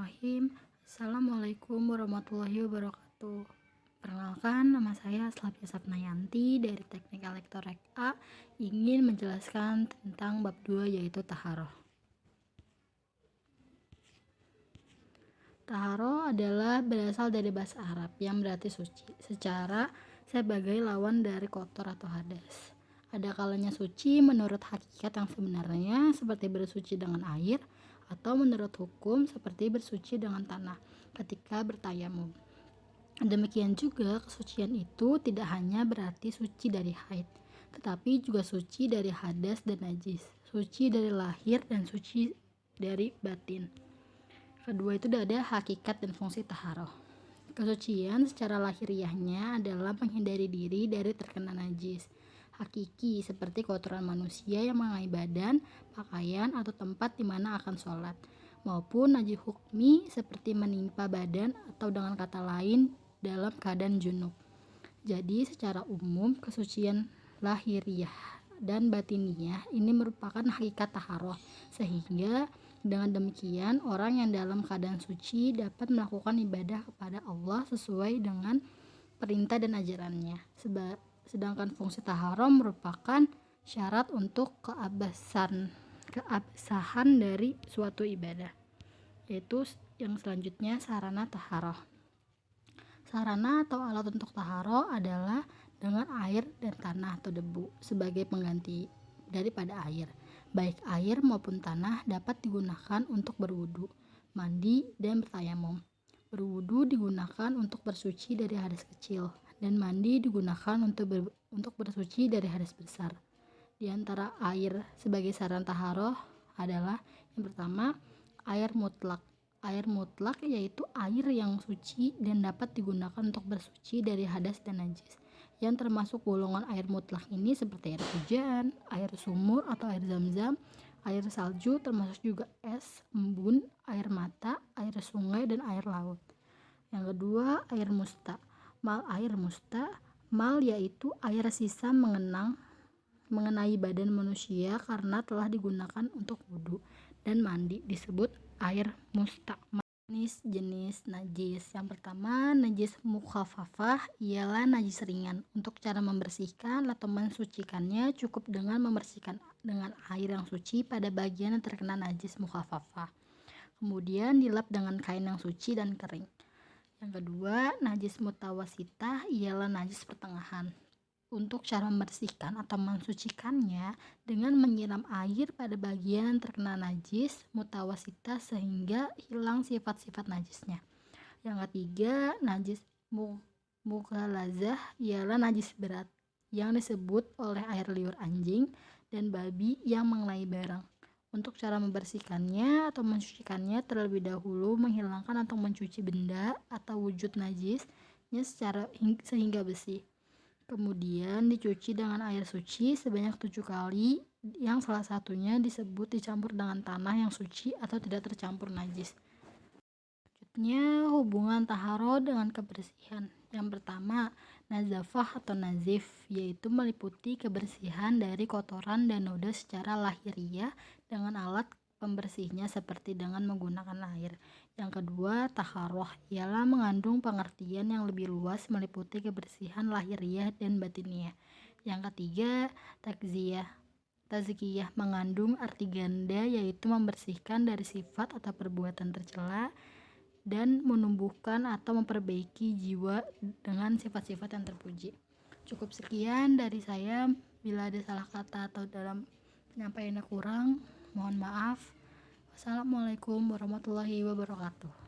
Bismillahirrahmanirrahim. Assalamualaikum warahmatullahi wabarakatuh. Perkenalkan, nama saya Slavia Sapnayanti dari Teknik Elektronik A, ingin menjelaskan tentang bab 2 yaitu taharoh. Taharoh adalah berasal dari bahasa Arab yang berarti suci, secara sebagai lawan dari kotor atau hadas. Ada kalanya suci menurut hakikat yang sebenarnya seperti bersuci dengan air, atau menurut hukum seperti bersuci dengan tanah ketika bertayamum. Demikian juga kesucian itu tidak hanya berarti suci dari haid, tetapi juga suci dari hadas dan najis, suci dari lahir dan suci dari batin. Kedua itu ada hakikat dan fungsi taharoh. Kesucian secara lahiriahnya adalah menghindari diri dari terkena najis hakiki seperti kotoran manusia yang mengenai badan, pakaian, atau tempat di mana akan sholat, maupun najis hukmi seperti menimpa badan atau dengan kata lain dalam keadaan junub. Jadi secara umum kesucian lahiriah dan batiniah ini merupakan hakikat taharoh, sehingga dengan demikian orang yang dalam keadaan suci dapat melakukan ibadah kepada Allah sesuai dengan perintah dan ajarannya. Sedangkan fungsi taharoh merupakan syarat untuk keabsahan dari suatu ibadah, yaitu yang selanjutnya sarana taharoh. Sarana atau alat untuk taharoh adalah dengan air dan tanah atau debu sebagai pengganti daripada air. Baik air maupun tanah dapat digunakan untuk berwudu, mandi, dan bertayamum. Berwudu digunakan untuk bersuci dari hadas kecil, dan mandi digunakan untuk bersuci dari hadas besar. Di antara air sebagai sarana taharoh adalah yang pertama, air mutlak. Air mutlak yaitu air yang suci dan dapat digunakan untuk bersuci dari hadas dan najis. Yang termasuk golongan air mutlak ini seperti air hujan, air sumur atau air zam-zam, air salju, termasuk juga es, embun, air mata, air sungai, dan air laut. Yang kedua, air musta. Air musta, yaitu air sisa mengenai badan manusia karena telah digunakan untuk wudhu dan mandi, disebut air musta. Jenis najis. Yang pertama, najis mukhafafah ialah najis ringan. Untuk cara membersihkan atau mensucikannya cukup dengan membersihkan dengan air yang suci pada bagian yang terkena najis mukhafafah. Kemudian dilap dengan kain yang suci dan kering. Yang kedua, najis mutawasitah ialah najis pertengahan. Untuk cara membersihkan atau mensucikannya dengan menyiram air pada bagian yang terkena najis mutawasitah sehingga hilang sifat-sifat najisnya. Yang ketiga, najis mughalazah ialah najis berat yang disebut oleh air liur anjing dan babi yang mengenai barang. Untuk cara membersihkannya atau mensucikannya terlebih dahulu menghilangkan atau mencuci benda atau wujud najisnya sehingga bersih. Kemudian dicuci dengan air suci sebanyak 7 kali, yang salah satunya disebut dicampur dengan tanah yang suci atau tidak tercampur najis. Selanjutnya, hubungan taharoh dengan kebersihan. Yang pertama, nazafah atau nazif, yaitu meliputi kebersihan dari kotoran dan noda secara lahiriah dengan alat pembersihnya seperti dengan menggunakan air. Yang kedua, taharoh ialah mengandung pengertian yang lebih luas meliputi kebersihan lahiriah dan batiniah. Yang ketiga, tazkiyah mengandung arti ganda yaitu membersihkan dari sifat atau perbuatan tercela dan menumbuhkan atau memperbaiki jiwa dengan sifat-sifat yang terpuji. Cukup sekian dari saya. Bila ada salah kata atau dalam penyampaiannya kurang, mohon maaf. Wassalamualaikum warahmatullahi wabarakatuh.